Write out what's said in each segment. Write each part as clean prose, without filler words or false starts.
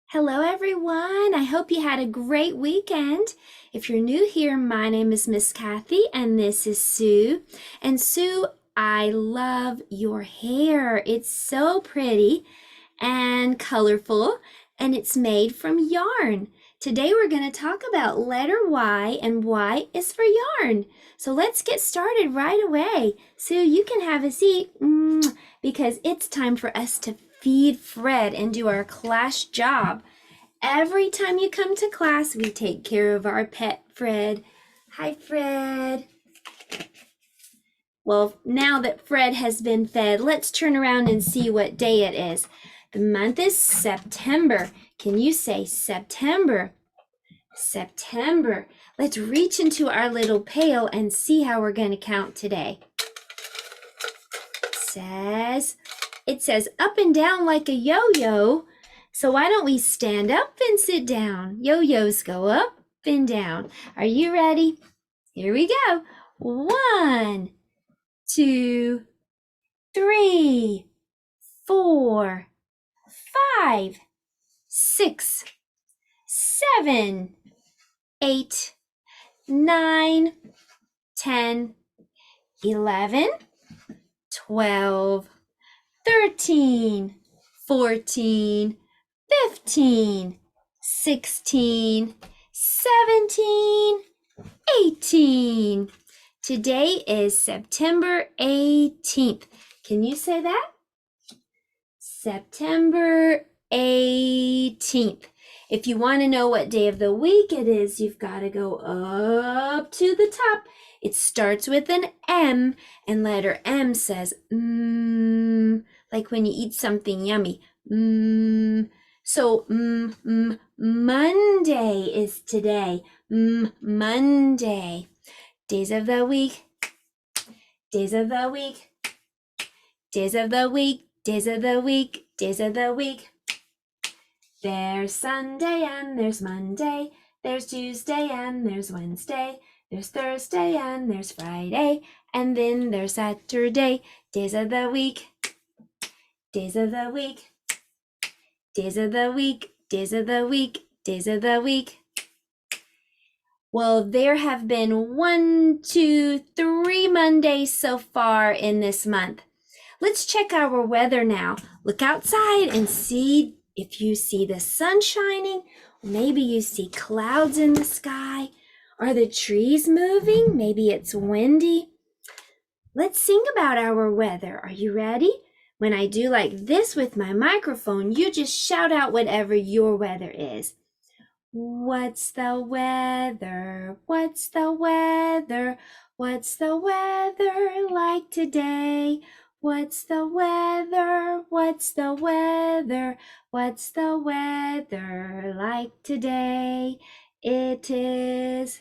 Hello, everyone. I hope you had a great weekend. If you're new here, my name is Miss Kathy, and this is Sue. And Sue, I love your hair. It's so pretty and colorful, and it's made from yarn. Today, we're going to talk about letter Y, and Y is for yarn. So let's get started right away. Sue, you can have a seat because it's time for us to feed Fred and do our class job. Every time you come to class, we take care of our pet, Fred. Hi, Fred. Well, now that Fred has been fed, let's turn around and see what day it is. The month is September. Can you say September? September. Let's reach into our little pail and see how we're going to count today. It says up and down like a yo-yo. So why don't we stand up and sit down? Yo-yos go up and down. Are you ready? Here we go. 1, 2, 3, 4, 5, 6, 7, 8, 9, 10, 11, 12, 13, 14, 15, 16, 17, 18. Today is September 18th. Can you say that? September 18th. If you want to know what day of the week it is, you've got to go up to the top. It starts with an M, and letter M says like when you eat something yummy. So Monday is today. Monday. Days of the week. Days of the week. Days of the week. Days of the week. Days of the week. There's Sunday and there's Monday. There's Tuesday and there's Wednesday. There's Thursday and there's Friday. And then there's Saturday. Days of the week. Days of the week. Days of the week. Days of the week. Days of the week. Well, there have been 1, 2, 3 Mondays so far in this month. Let's check our weather now. Look outside and see if you see the sun shining. Maybe you see clouds in the sky. Are the trees moving? Maybe it's windy. Let's sing about our weather. Are you ready? When I do like this with my microphone, you just shout out whatever your weather is. What's the weather? What's the weather? What's the weather like today? What's the weather? What's the weather? What's the weather like today? It is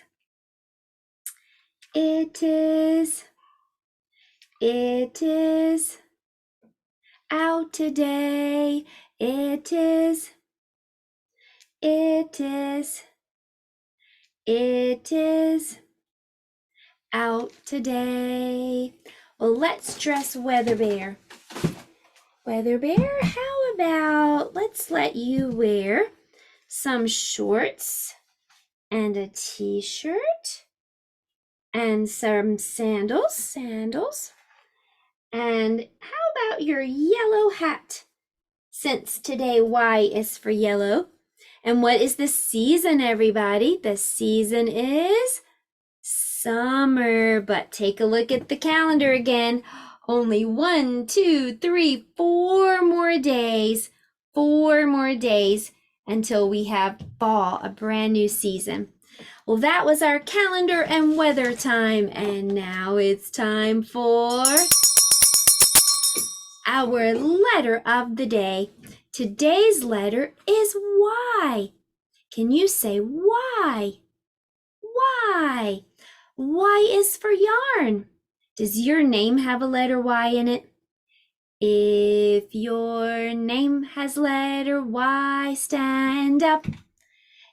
out today. It is out today. Well, let's dress Weather Bear. Weather Bear, how about let's let you wear some shorts and a t-shirt and some sandals. And how about your yellow hat? Since today Y is for yellow. And what is the season, everybody? The season is summer. But take a look at the calendar again. Only 1, 2, 3, 4 more days. 4 more days until we have fall, a brand new season. Well, that was our calendar and weather time. And now it's time for our letter of the day. Today's letter is Y. Can you say Y? Y. Y is for yarn. Does your name have a letter Y in it? If your name has letter Y, stand up.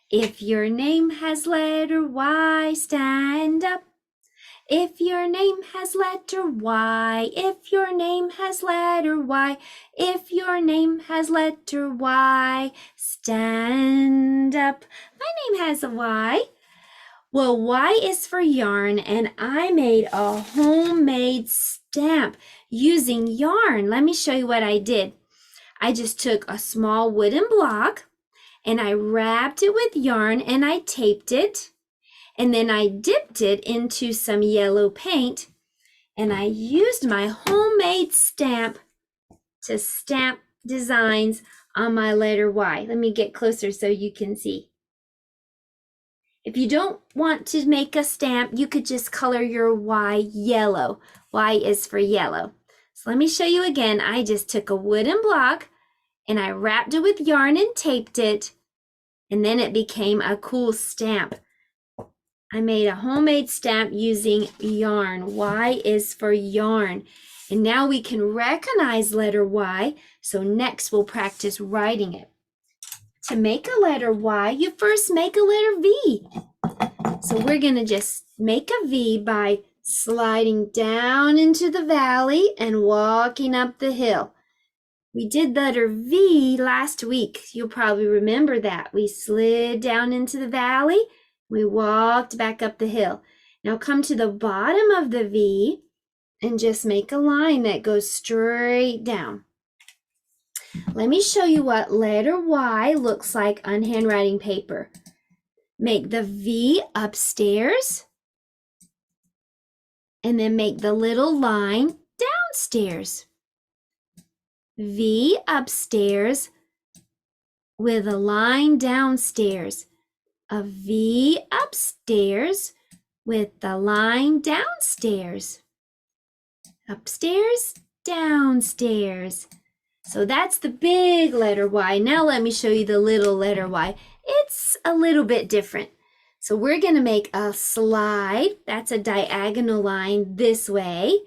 If your name has letter Y, stand up. If your name has letter Y, if your name has letter Y, if your name has letter Y, stand up. My name has a Y. Well, Y is for yarn, and I made a homemade stamp using yarn. Let me show you what I did. I just took a small wooden block and I wrapped it with yarn and I taped it. And then I dipped it into some yellow paint and I used my homemade stamp to stamp designs on my letter Y. Let me get closer so you can see. If you don't want to make a stamp, you could just color your Y yellow. Y is for yellow. So let me show you again. I just took a wooden block and I wrapped it with yarn and taped it, and then it became a cool stamp. I made a homemade stamp using yarn. Y is for yarn. And now we can recognize letter Y, so next we'll practice writing it. To make a letter Y, you first make a letter V. So we're going to just make a V by sliding down into the valley and walking up the hill. We did letter V last week. You'll probably remember that. We slid down into the valley. We walked back up the hill. Now come to the bottom of the V and just make a line that goes straight down. Let me show you what letter Y looks like on handwriting paper. Make the V upstairs and then make the little line downstairs. V upstairs with a line downstairs. A V upstairs with the line downstairs. Upstairs, downstairs. So that's the big letter Y. Now let me show you the little letter Y. It's a little bit different. So we're going to make a slide. That's a diagonal line this way.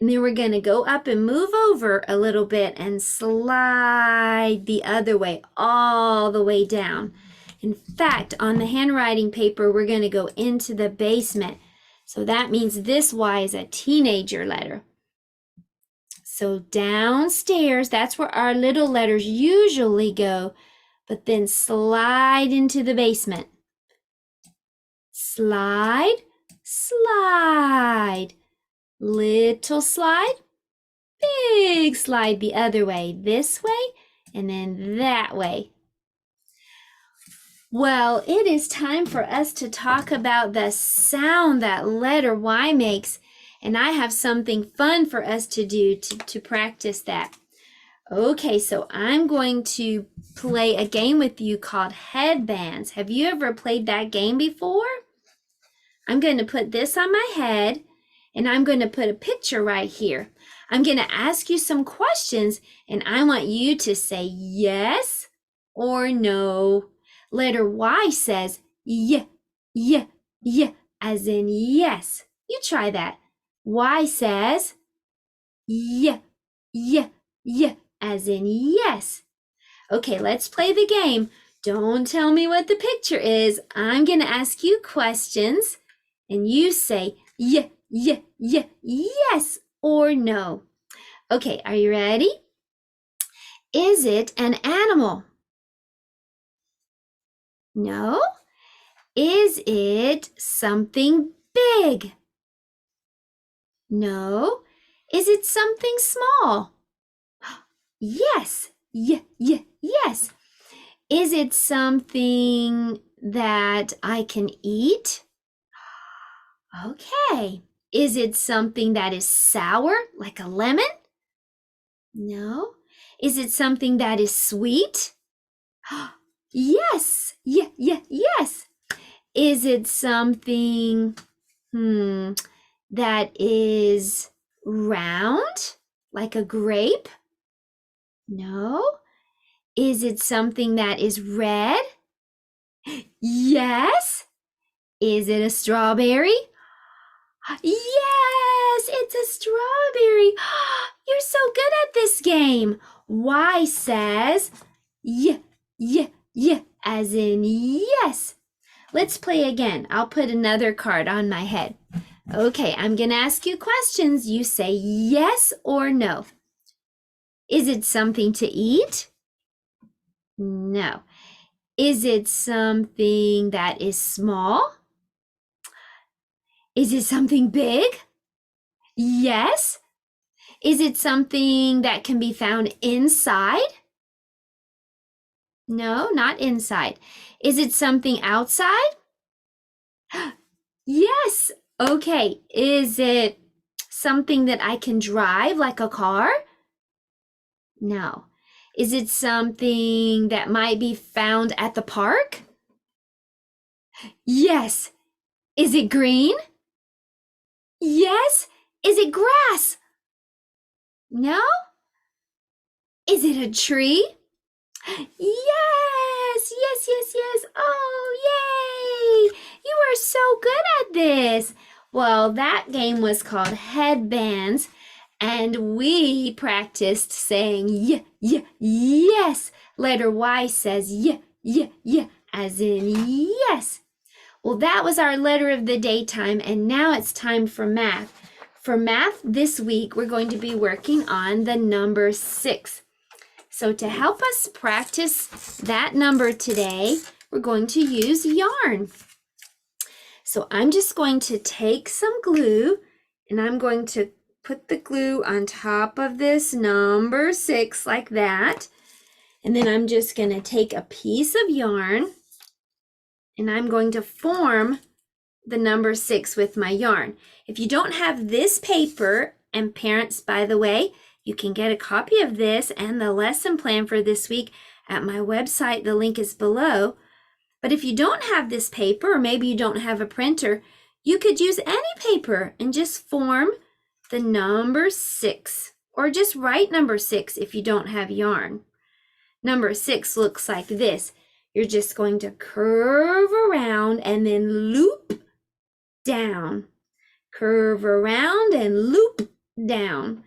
And then we're going to go up and move over a little bit and slide the other way, all the way down. In fact, on the handwriting paper, we're going to go into the basement. So that means this Y is a teenager letter. So downstairs, that's where our little letters usually go, but then slide into the basement. Slide, slide. Little slide, big slide the other way, this way, and then that way. Well, it is time for us to talk about the sound that letter Y makes, and I have something fun for us to do to practice that. Okay, so I'm going to play a game with you called Headbands. Have you ever played that game before? I'm going to put this on my head, and I'm going to put a picture right here. I'm going to ask you some questions, and I want you to say yes or no. Letter Y says yeah, yeah, yeah, as in yes. You try that. Y says yeah, yeah, yeah, as in yes. Okay, let's play the game. Don't tell me what the picture is. I'm going to ask you questions, and you say yeah, yeah, yeah, yes or no. Okay, are you ready? Is it an animal? No. Is it something big? No. Is it something small? Yes, yes. Is it something that I can eat? Okay. Is it something that is sour, like a lemon? No. Is it something that is sweet? Yes, yes. Is it something that is round, like a grape? No. Is it something that is red? Yes. Is it a strawberry? Yes, it's a strawberry. You're so good at this game. Y says yeah, as in yes. Let's play again. I'll put another card on my head. Okay, I'm going to ask you questions. You say yes or no. Is it something to eat? No. Is it something that is small? Is it something big? Yes. Is it something that can be found inside? No, not inside. Is it something outside? Yes. Okay. Is it something that I can drive like a car? No. Is it something that might be found at the park? Yes. Is it green? Yes. Is it grass? No. Is it a tree? Yes, yes, yes, yes. Oh, yay! You are so good at this. Well, that game was called Headbands, and we practiced saying yes. Letter Y says as in yes. Well, that was our letter of the day time, and now it's time for math. For math this week, we're going to be working on the number 6. So to help us practice that number today, we're going to use yarn. So I'm just going to take some glue and I'm going to put the glue on top of this number 6 like that. And then I'm just going to take a piece of yarn and I'm going to form the number 6 with my yarn. If you don't have this paper, and parents, by the way, you can get a copy of this and the lesson plan for this week at my website. The link is below. But if you don't have this paper, or maybe you don't have a printer, you could use any paper and just form the number 6, or just write number 6 if you don't have yarn. Number 6 looks like this. You're just going to curve around and then loop down. Curve around and loop down.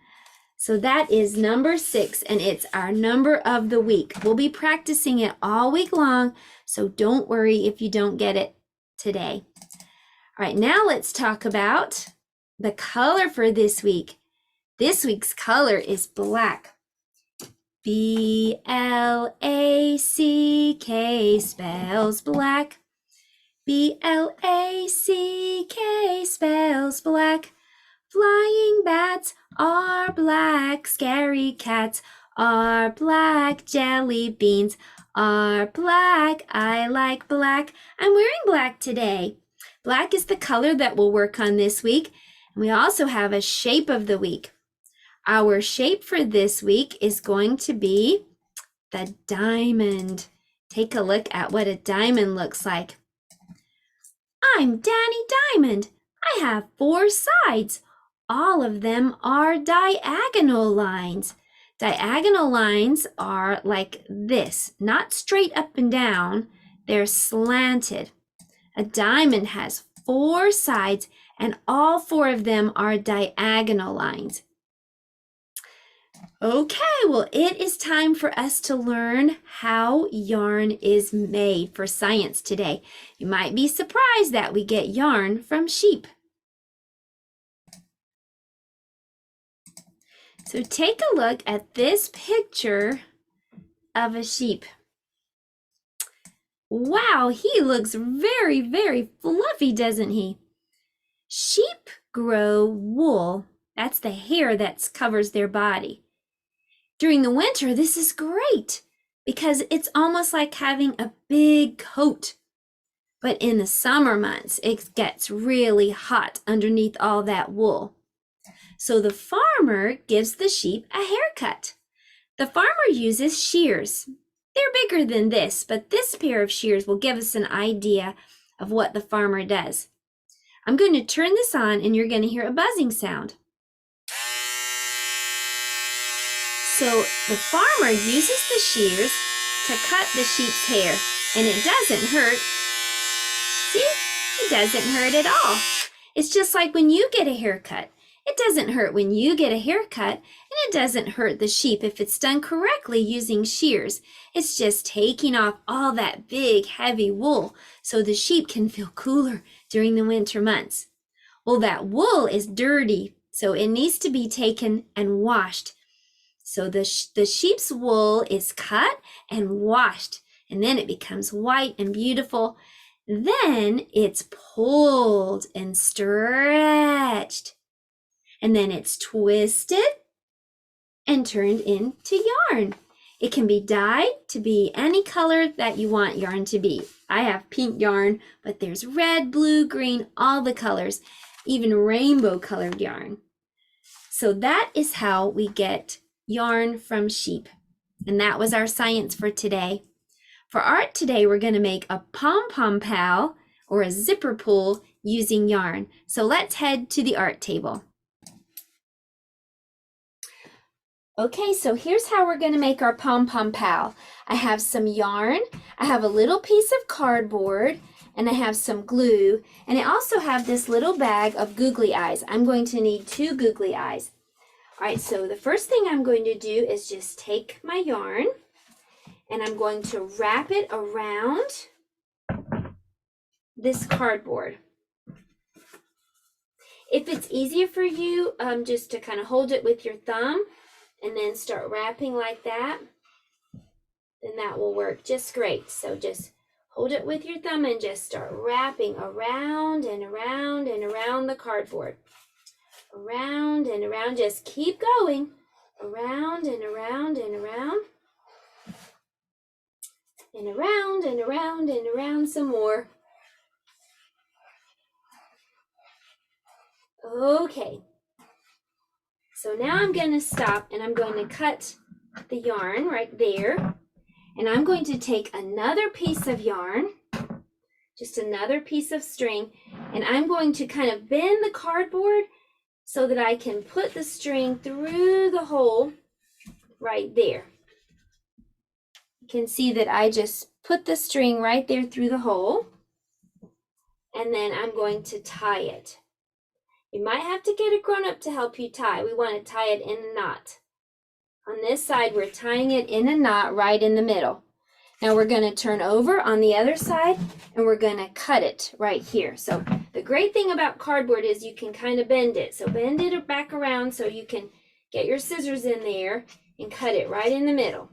So that is number 6, and it's our number of the week. We'll be practicing it all week long, so don't worry if you don't get it today. All right, now let's talk about the color for this week. This week's color is black. B-L-A-C-K spells black. B-L-A-C-K spells black. Flying bats are black, scary cats are black, jelly beans are black. I like black. I'm wearing black today. Black is the color that we'll work on this week. And we also have a shape of the week. Our shape for this week is going to be the diamond. Take a look at what a diamond looks like. I'm Danny Diamond. I have 4 sides. All of them are diagonal lines. Diagonal lines are like this, not straight up and down. They're slanted. A diamond has 4 sides, and all 4 of them are diagonal lines. Okay, well, it is time for us to learn how yarn is made for science today. You might be surprised that we get yarn from sheep. So take a look at this picture of a sheep. Wow, he looks very, very fluffy, doesn't he? Sheep grow wool. That's the hair that covers their body. During the winter, this is great because it's almost like having a big coat. But in the summer months, it gets really hot underneath all that wool. So the farmer gives the sheep a haircut. The farmer uses shears. They're bigger than this, but this pair of shears will give us an idea of what the farmer does. I'm going to turn this on and you're going to hear a buzzing sound. So the farmer uses the shears to cut the sheep's hair, and it doesn't hurt. See? It doesn't hurt at all. It's just like when you get a haircut. It doesn't hurt when you get a haircut, and it doesn't hurt the sheep if it's done correctly using shears. It's just taking off all that big, heavy wool so the sheep can feel cooler during the winter months. Well, that wool is dirty, so it needs to be taken and washed. So the sheep's wool is cut and washed, and then it becomes white and beautiful. Then it's pulled and stretched, and then it's twisted and turned into yarn. It can be dyed to be any color that you want yarn to be. I have pink yarn, but there's red, blue, green, all the colors, even rainbow colored yarn. So that is how we get yarn from sheep. And that was our science for today. For art today, we're going to make a pom-pom pal or a zipper pull using yarn. So let's head to the art table. Okay, so here's how we're going to make our pom-pom pal. I have some yarn, I have a little piece of cardboard, and I have some glue, and I also have this little bag of googly eyes. I'm going to need 2 googly eyes. All right, so the first thing I'm going to do is just take my yarn, and I'm going to wrap it around this cardboard. If it's easier for you just to kind of hold it with your thumb and then start wrapping like that, then that will work just great. So just hold it with your thumb and just start wrapping around and around and around the cardboard. Around and around, just keep going. Around and around and around. And around and around and around some more. Okay. So now I'm going to stop and I'm going to cut the yarn right there. And I'm going to take another piece of yarn, just another piece of string, and I'm going to kind of bend the cardboard so that I can put the string through the hole right there. You can see that I just put the string right there through the hole, and then I'm going to tie it. You might have to get a grown-up to help you tie. We want to tie it in a knot. On this side, we're tying it in a knot right in the middle. Now we're going to turn over on the other side and we're going to cut it right here. So the great thing about cardboard is you can kind of bend it. So bend it back around so you can get your scissors in there and cut it right in the middle.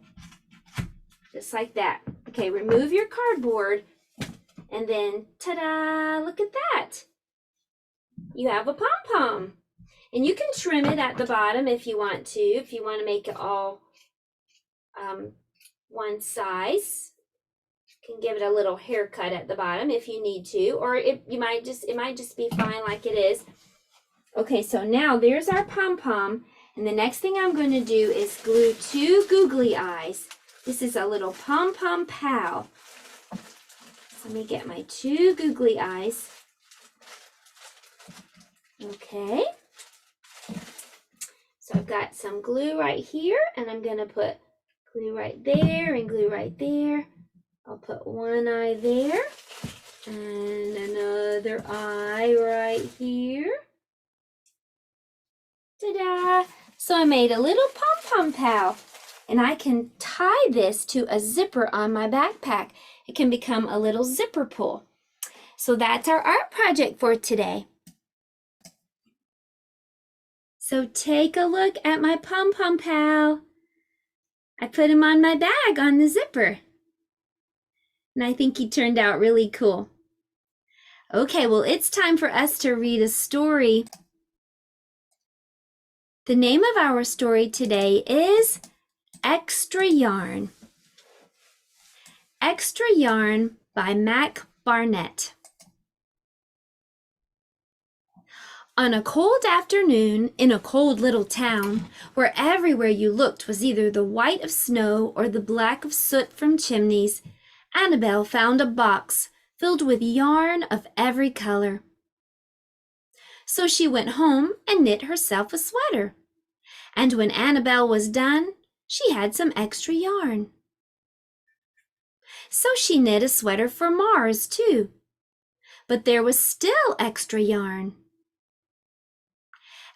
Just like that. Okay, remove your cardboard and then ta-da, look at that. You have a pom-pom. And you can trim it at the bottom if you want to make it all one size. You can give it a little haircut at the bottom if you need to, or it might just be fine like it is. Okay, so now there's our pom-pom, and the next thing I'm going to do is glue 2 googly eyes. This is a little pom-pom pal. So let me get my 2 googly eyes. Okay. So I've got some glue right here, and I'm going to put glue right there and glue right there. I'll put one eye there and another eye right here. Ta-da! So I made a little pom-pom pal, and I can tie this to a zipper on my backpack. It can become a little zipper pull. So that's our art project for today. So take a look at my pom-pom pal. I put him on my bag on the zipper. And I think he turned out really cool. Okay, well, it's time for us to read a story. The name of our story today is Extra Yarn. Extra Yarn by Mac Barnett. On a cold afternoon in a cold little town, where everywhere you looked was either the white of snow or the black of soot from chimneys, Annabelle found a box filled with yarn of every color. So she went home and knit herself a sweater. And when Annabelle was done, she had some extra yarn. So she knit a sweater for Mars, too. But there was still extra yarn.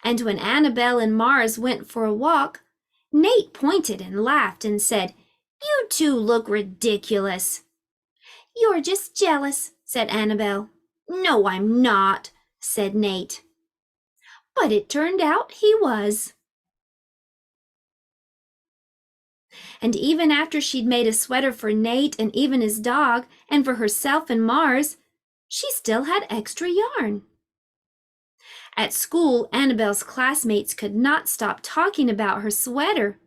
And when Annabelle and Mars went for a walk, Nate pointed and laughed and said, "You two look ridiculous." "You're just jealous," said Annabelle. "No, I'm not," said Nate. But it turned out he was. And even after she'd made a sweater for Nate and even his dog, and for herself and Mars, she still had extra yarn. At school, Annabelle's classmates could not stop talking about her sweater.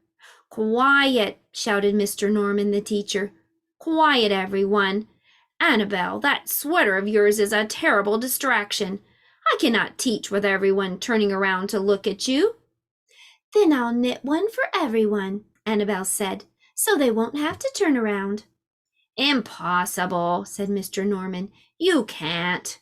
"Quiet," shouted Mr. Norman, the teacher. "Quiet, everyone. Annabelle, that sweater of yours is a terrible distraction. I cannot teach with everyone turning around to look at you." "Then I'll knit one for everyone," Annabelle said, "so they won't have to turn around." "Impossible," said Mr. Norman. "You can't."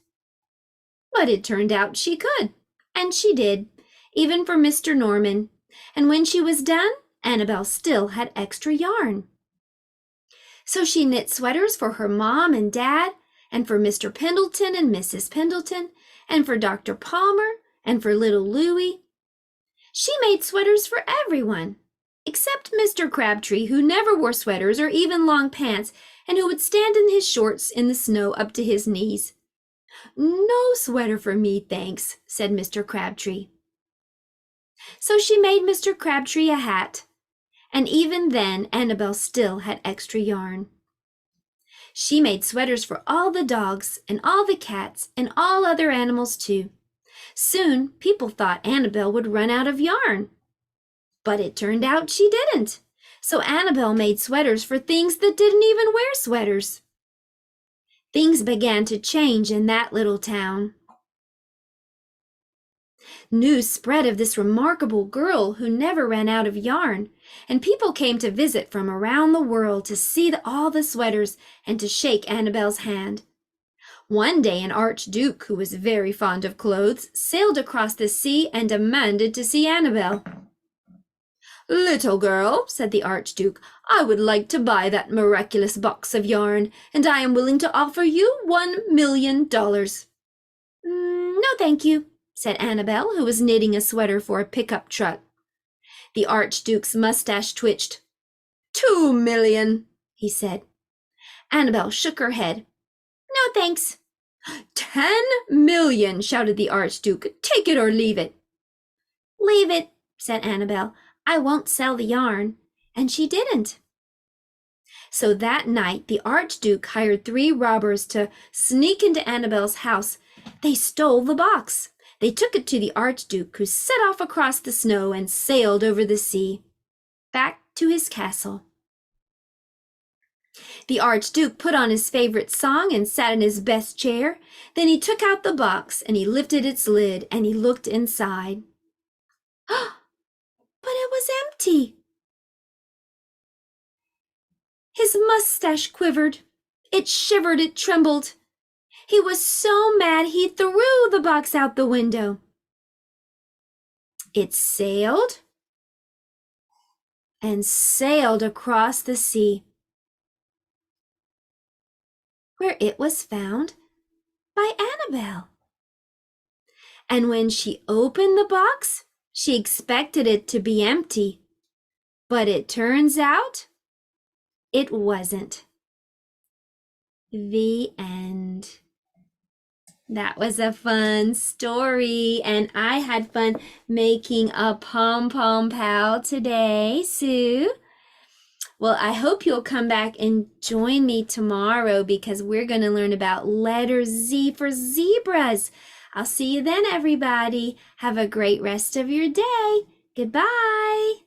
But it turned out she could, and she did, even for Mr. Norman. And when she was done, Annabelle still had extra yarn. So she knit sweaters for her mom and dad, and for Mr. Pendleton and Mrs. Pendleton, and for Dr. Palmer, and for little Louie. She made sweaters for everyone, except Mr. Crabtree, who never wore sweaters or even long pants, and who would stand in his shorts in the snow up to his knees. "No sweater for me, thanks," said Mr. Crabtree. So she made Mr. Crabtree a hat, and even then Annabelle still had extra yarn. She made sweaters for all the dogs and all the cats and all other animals too. Soon people thought Annabelle would run out of yarn. But it turned out she didn't. So Annabelle made sweaters for things that didn't even wear sweaters. Things began to change in that little town. News spread of this remarkable girl who never ran out of yarn, and people came to visit from around the world to see all the sweaters and to shake Annabelle's hand. One day an archduke who was very fond of clothes sailed across the sea and demanded to see Annabelle. "Little girl," said the archduke, "I would like to buy that miraculous box of yarn, and I am willing to offer you $1,000,000. "No, thank you," said Annabelle, who was knitting a sweater for a pickup truck. The archduke's mustache twitched. "2,000,000, he said. Annabelle shook her head. "No, thanks." "10,000,000, shouted the archduke. "Take it or leave it." "Leave it," said Annabelle. "I won't sell the yarn." And she didn't. So that night the archduke hired 3 robbers to sneak into Annabelle's house. They stole the box. They took it to the archduke, who set off across the snow and sailed over the sea, back to his castle. The archduke put on his favorite song and sat in his best chair. Then he took out the box and he lifted its lid and he looked inside. But it was empty. His mustache quivered. It shivered, it trembled. He was so mad he threw the box out the window. It sailed and sailed across the sea, where it was found by Annabelle. And when she opened the box, she expected it to be empty, but it turns out it wasn't. The end. That was a fun story, and I had fun making a pom-pom pal today, Sue. Well, I hope you'll come back and join me tomorrow because we're going to learn about letter Z for zebras. I'll see you then, everybody. Have a great rest of your day. Goodbye.